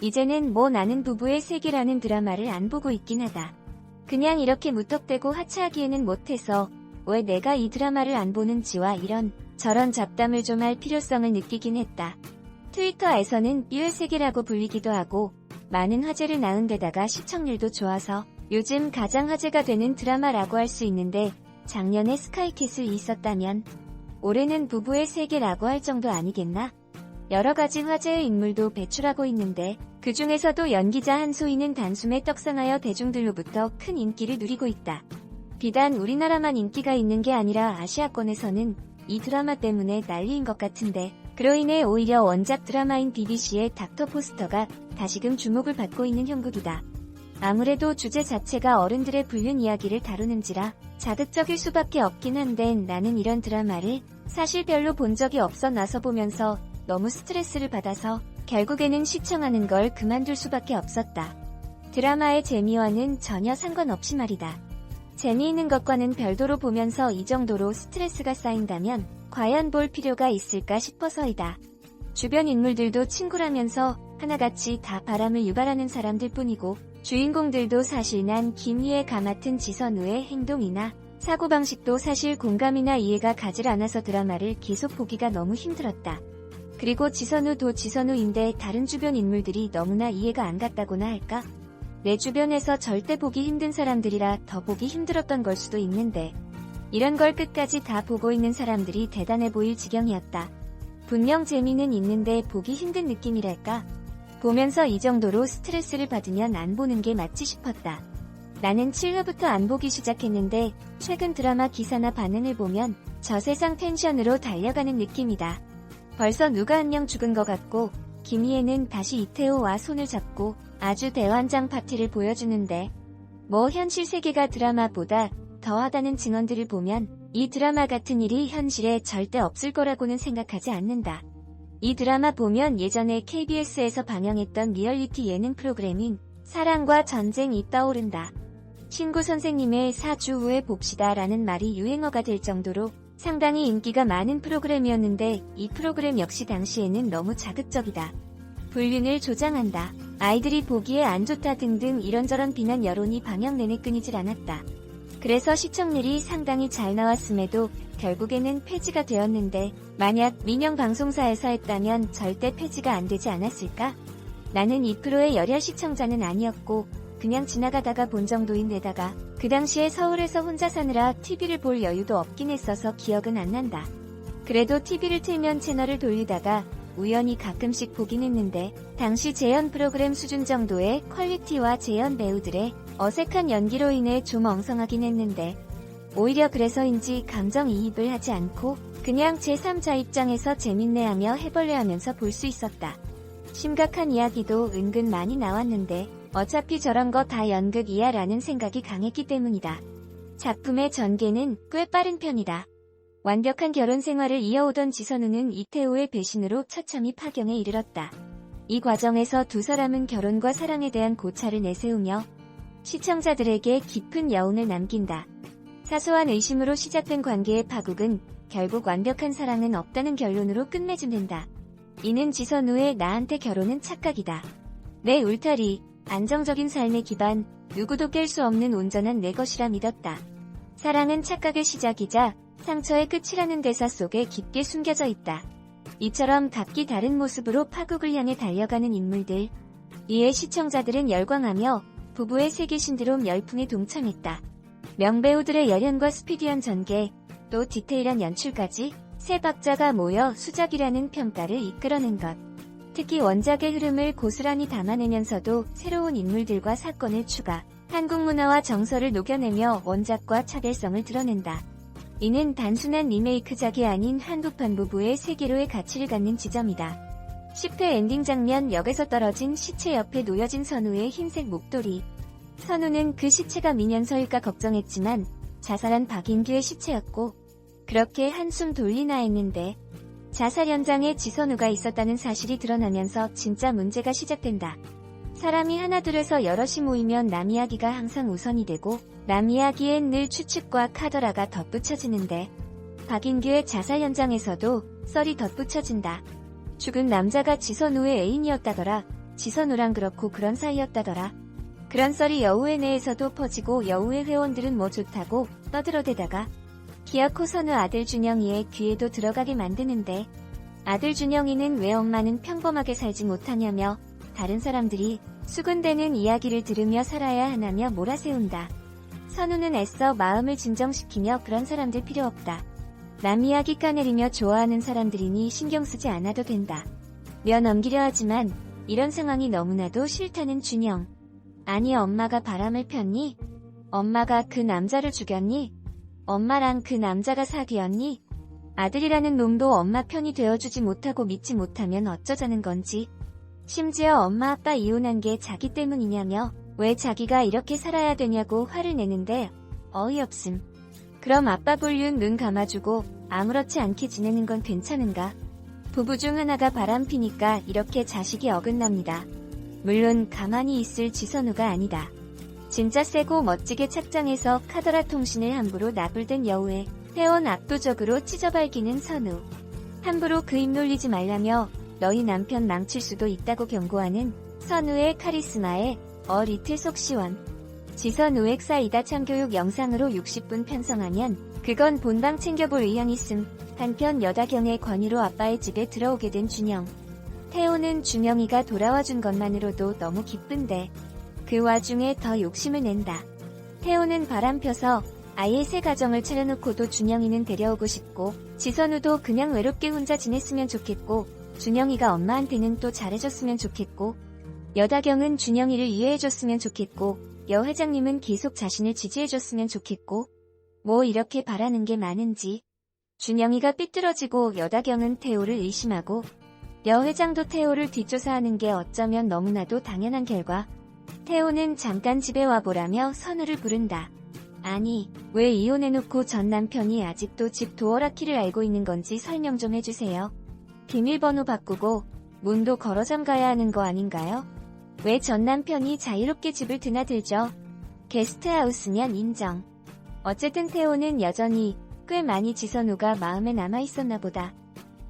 이제는 뭐 나는 부부의 세계라는 드라마를 안 보고 있긴 하다. 그냥 이렇게 무턱대고 하차하기에는 못해서 왜 내가 이 드라마를 안 보는지와 이런 저런 잡담을 좀 할 필요성을 느끼긴 했다. 트위터에서는 뷰의 세계라고 불리기도 하고 많은 화제를 낳은 데다가 시청률도 좋아서 요즘 가장 화제가 되는 드라마라고 할 수 있는데 작년에 스카이캐슬이 있었다면 올해는 부부의 세계라고 할 정도 아니겠나? 여러가지 화제의 인물도 배출하고 있는데 그 중에서도 연기자 한소희는 단숨에 떡상하여 대중들로부터 큰 인기를 누리고 있다. 비단 우리나라만 인기가 있는 게 아니라 아시아권에서는 이 드라마 때문에 난리인 것 같은데 그로 인해 오히려 원작 드라마인 BBC의 닥터 포스터가 다시금 주목을 받고 있는 형국이다. 아무래도 주제 자체가 어른들의 불륜 이야기를 다루는지라 자극적일 수밖에 없긴 한데 나는 이런 드라마를 사실 별로 본 적이 없어 나서 보면서 너무 스트레스를 받아서 결국에는 시청하는 걸 그만둘 수밖에 없었다. 드라마의 재미와는 전혀 상관없이 말이다. 재미있는 것과는 별도로 보면서 이 정도로 스트레스가 쌓인다면 과연 볼 필요가 있을까 싶어서이다. 주변 인물들도 친구라면서 하나같이 다 바람을 유발하는 사람들 뿐이고 주인공들도 사실 난 김희애가 맡은 지선우의 행동이나 사고방식도 사실 공감이나 이해가 가질 않아서 드라마를 계속 보기가 너무 힘들었다. 그리고 지선우도 지선우인데 다른 주변 인물들이 너무나 이해가 안 갔다고나 할까? 내 주변에서 절대 보기 힘든 사람들이라 더 보기 힘들었던 걸 수도 있는데 이런 걸 끝까지 다 보고 있는 사람들이 대단해 보일 지경이었다. 분명 재미는 있는데 보기 힘든 느낌이랄까? 보면서 이 정도로 스트레스를 받으면 안 보는 게 맞지 싶었다. 나는 7화부터 안 보기 시작했는데 최근 드라마 기사나 반응을 보면 저세상 텐션으로 달려가는 느낌이다. 벌써 누가 한 명 죽은 것 같고 김희애는 다시 이태호와 손을 잡고 아주 대환장 파티를 보여주는데 뭐 현실 세계가 드라마보다 더하다는 증언들을 보면 이 드라마 같은 일이 현실에 절대 없을 거라고는 생각하지 않는다. 이 드라마 보면 예전에 KBS에서 방영했던 리얼리티 예능 프로그램인 사랑과 전쟁이 떠오른다. 신구 선생님의 4주 후에 봅시다 라는 말이 유행어가 될 정도로 상당히 인기가 많은 프로그램이었는데 이 프로그램 역시 당시에는 너무 자극적이다. 불륜을 조장한다. 아이들이 보기에 안 좋다 등등 이런저런 비난 여론이 방영 내내 끊이질 않았다. 그래서 시청률이 상당히 잘 나왔음에도 결국에는 폐지가 되었는데 만약 민영 방송사에서 했다면 절대 폐지가 안 되지 않았을까? 나는 이 프로의 열혈 시청자는 아니었고 그냥 지나가다가 본 정도인데다가 그 당시에 서울에서 혼자 사느라 TV를 볼 여유도 없긴 했어서 기억은 안 난다. 그래도 TV를 틀면 채널을 돌리다가 우연히 가끔씩 보긴 했는데 당시 재연 프로그램 수준 정도의 퀄리티와 재연 배우들의 어색한 연기로 인해 좀 엉성하긴 했는데 오히려 그래서인지 감정이입을 하지 않고 그냥 제3자 입장에서 재밌네하며 해벌레하면서 볼 수 있었다. 심각한 이야기도 은근 많이 나왔는데 어차피 저런 거 다 연극이야 라는 생각이 강했기 때문이다. 작품의 전개는 꽤 빠른 편이다. 완벽한 결혼 생활을 이어오던 지선우는 이태호의 배신으로 처참히 파경에 이르렀다. 이 과정에서 두 사람은 결혼과 사랑에 대한 고찰을 내세우며 시청자들에게 깊은 여운을 남긴다. 사소한 의심으로 시작된 관계의 파국은 결국 완벽한 사랑은 없다는 결론으로 끝맺음된다. 이는 지선우의 나한테 결혼은 착각이다. 내 울타리, 안정적인 삶의 기반, 누구도 깰 수 없는 온전한 내 것이라 믿었다. 사랑은 착각의 시작이자 상처의 끝이라는 대사 속에 깊게 숨겨져 있다. 이처럼 각기 다른 모습으로 파국을 향해 달려가는 인물들. 이에 시청자들은 열광하며 부부의 세계 신드롬 열풍에 동참했다. 명배우들의 열연과 스피디한 전개, 또 디테일한 연출까지 세 박자가 모여 수작이라는 평가를 이끌어낸 것. 특히 원작의 흐름을 고스란히 담아내면서도 새로운 인물들과 사건을 추가, 한국 문화와 정서를 녹여내며 원작과 차별성을 드러낸다. 이는 단순한 리메이크작이 아닌 한국판 부부의 세계로의 가치를 갖는 지점이다. 10회 엔딩 장면 역에서 떨어진 시체 옆에 놓여진 선우의 흰색 목도리. 선우는 그 시체가 민현서일까 걱정했지만 자살한 박인규의 시체였고 그렇게 한숨 돌리나 했는데 자살 현장에 지선우가 있었다는 사실이 드러나면서 진짜 문제가 시작된다. 사람이 하나둘에서 여럿이 모이면 남 이야기가 항상 우선이 되고 남 이야기엔 늘 추측과 카더라가 덧붙여지는데 박인규의 자살 현장에서도 썰이 덧붙여진다. 죽은 남자가 지선우의 애인이었다더라. 지선우랑 그렇고 그런 사이였다더라. 그런 썰이 여우회 내에서도 퍼지고 여우회 회원들은 뭐 좋다고 떠들어대다가 기어코 선우 아들 준영이의 귀에도 들어가게 만드는데 아들 준영이는 왜 엄마는 평범하게 살지 못하냐며 다른 사람들이 수군대는 이야기를 들으며 살아야 하나며 몰아세운다. 선우는 애써 마음을 진정시키며 그런 사람들 필요 없다. 남 이야기 까내리며 좋아하는 사람들이니 신경 쓰지 않아도 된다. 며 넘기려 하지만 이런 상황이 너무나도 싫다는 준영. 아니 엄마가 바람을 폈니? 엄마가 그 남자를 죽였니? 엄마랑 그 남자가 사귀었니? 아들이라는 놈도 엄마 편이 되어주지 못하고 믿지 못하면 어쩌자는 건지. 심지어 엄마 아빠 이혼한 게 자기 때문이냐며 왜 자기가 이렇게 살아야 되냐고 화를 내는데 어이없음. 그럼 아빠 볼륨 눈 감아주고 아무렇지 않게 지내는 건 괜찮은가? 부부 중 하나가 바람 피니까 이렇게 자식이 어긋납니다. 물론 가만히 있을 지선우가 아니다. 진짜 세고 멋지게 착장해서 카더라 통신을 함부로 나불댄 여우에 회원 압도적으로 찢어발기는 선우. 함부로 그 입 놀리지 말라며 너희 남편 망칠 수도 있다고 경고하는 선우의 카리스마에 리틀 속 시원. 지선우 엑사이다 참교육 영상으로 60분 편성하면 그건 본방 챙겨볼 의향 있음. 한편 여다경의 권유로 아빠의 집에 들어오게 된 준영. 태호는 준영이가 돌아와준 것만으로도 너무 기쁜데 그 와중에 더 욕심을 낸다. 태호는 바람 펴서 아예 새 가정을 차려놓고도 준영이는 데려오고 싶고 지선우도 그냥 외롭게 혼자 지냈으면 좋겠고 준영이가 엄마한테는 또 잘해줬으면 좋겠고 여다경은 준영이를 이해해줬으면 좋겠고 여 회장님은 계속 자신을 지지해줬으면 좋겠고 뭐 이렇게 바라는 게 많은지. 준영이가 삐뚤어지고 여다경은 태호를 의심하고 여 회장도 태호를 뒷조사하는 게 어쩌면 너무나도 당연한 결과. 태호는 잠깐 집에 와보라며 선우를 부른다. 아니, 왜 이혼해놓고 전 남편이 아직도 집 도어락키를 알고 있는 건지 설명 좀 해주세요. 비밀번호 바꾸고 문도 걸어 잠가야 하는 거 아닌가요? 왜 전 남편이 자유롭게 집을 드나들죠? 게스트하우스면 인정. 어쨌든 태호는 여전히 꽤 많이 지선우가 마음에 남아있었나 보다.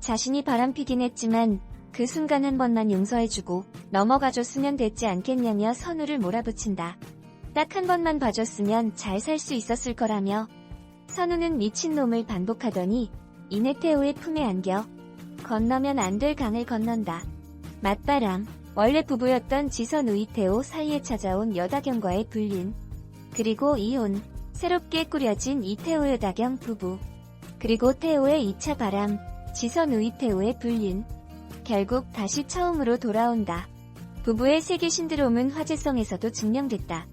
자신이 바람피긴 했지만 그 순간 한 번만 용서해주고 넘어가줬으면 됐지 않겠냐며 선우를 몰아붙인다. 딱 한 번만 봐줬으면 잘 살 수 있었을 거라며. 선우는 미친놈을 반복하더니 이내 태호의 품에 안겨 건너면 안 될 강을 건넌다. 맞바람. 원래 부부였던 지선우 이태호 사이에 찾아온 여다경과의 불륜. 그리고 이혼. 새롭게 꾸려진 이태호 여다경 부부. 그리고 태호의 2차 바람. 지선우 이태호의 불륜. 결국 다시 처음으로 돌아온다. 부부의 세계 신드롬은 화제성에서도 증명됐다.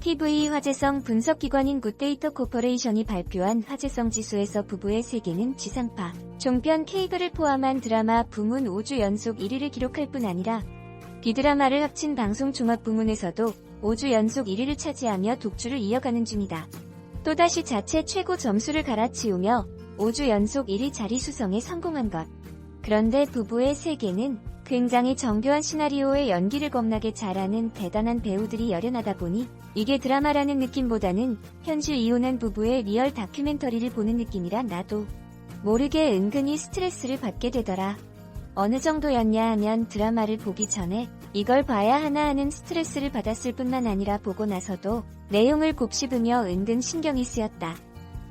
TV 화제성 분석기관인 굿데이터 코퍼레이션이 발표한 화제성 지수에서 부부의 세계는 지상파, 종편 케이블을 포함한 드라마 부문 5주 연속 1위를 기록할 뿐 아니라 비드라마를 합친 방송 종합 부문에서도 5주 연속 1위를 차지하며 독주를 이어가는 중이다. 또다시 자체 최고 점수를 갈아치우며 5주 연속 1위 자리 수성에 성공한 것. 그런데 부부의 세계는 굉장히 정교한 시나리오에 연기를 겁나게 잘하는 대단한 배우들이 열연하다 보니 이게 드라마라는 느낌보다는 현실 이혼한 부부의 리얼 다큐멘터리를 보는 느낌이라 나도 모르게 은근히 스트레스를 받게 되더라. 어느 정도였냐 하면 드라마를 보기 전에 이걸 봐야 하나 하는 스트레스를 받았을 뿐만 아니라 보고 나서도 내용을 곱씹으며 은근 신경이 쓰였다.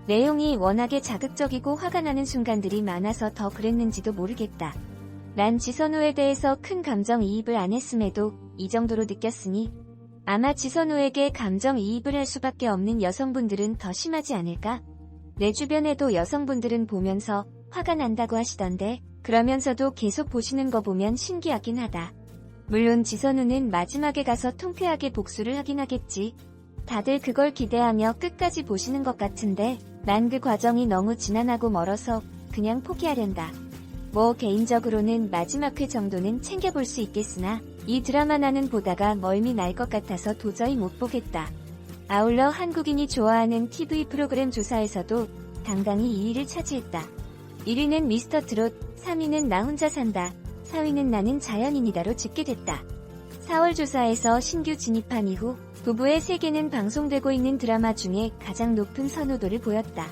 내용이 워낙에 자극적이고 화가 나는 순간들이 많아서 더 그랬는지도 모르겠다. 난 지선우에 대해서 큰 감정이입을 안 했음에도 이 정도로 느꼈으니 아마 지선우에게 감정이입을 할 수밖에 없는 여성분들은 더 심하지 않을까? 내 주변에도 여성분들은 보면서 화가 난다고 하시던데 그러면서도 계속 보시는 거 보면 신기하긴 하다. 물론 지선우는 마지막에 가서 통쾌하게 복수를 하긴 하겠지. 다들 그걸 기대하며 끝까지 보시는 것 같은데 난 그 과정이 너무 지난하고 멀어서 그냥 포기하련다. 뭐 개인적으로는 마지막 회 정도는 챙겨볼 수 있겠으나 이 드라마 나는 보다가 멀미 날 것 같아서 도저히 못 보겠다. 아울러 한국인이 좋아하는 TV 프로그램 조사에서도 당당히 2위를 차지했다. 1위는 미스터 트롯, 3위는 나 혼자 산다, 4위는 나는 자연인이다로 집계됐다. 4월 조사에서 신규 진입한 이후 부부의 세계는 방송되고 있는 드라마 중에 가장 높은 선호도를 보였다.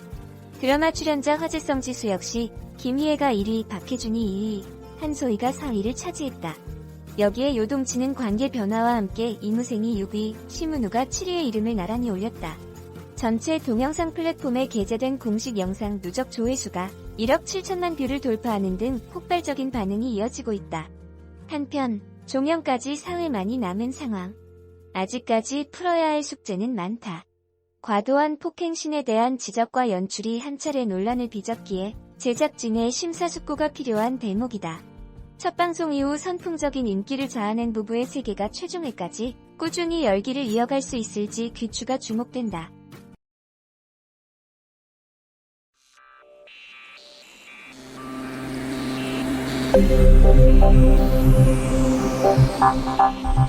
드라마 출연자 화제성 지수 역시 김희애가 1위, 박혜준이 2위, 한소희가 4위를 차지했다. 여기에 요동치는 관계 변화와 함께 이무생이 6위, 심은우가 7위의 이름을 나란히 올렸다. 전체 동영상 플랫폼에 게재된 공식 영상 누적 조회수가 1억 7천만 뷰를 돌파하는 등 폭발적인 반응이 이어지고 있다. 한편 종영까지 사흘만이 남은 상황. 아직까지 풀어야 할 숙제는 많다. 과도한 폭행신에 대한 지적과 연출이 한 차례 논란을 빚었기에 제작진의 심사숙고가 필요한 대목이다. 첫 방송 이후 선풍적인 인기를 자아낸 부부의 세계가 최종회까지 꾸준히 열기를 이어갈 수 있을지 귀추가 주목된다. Thank you.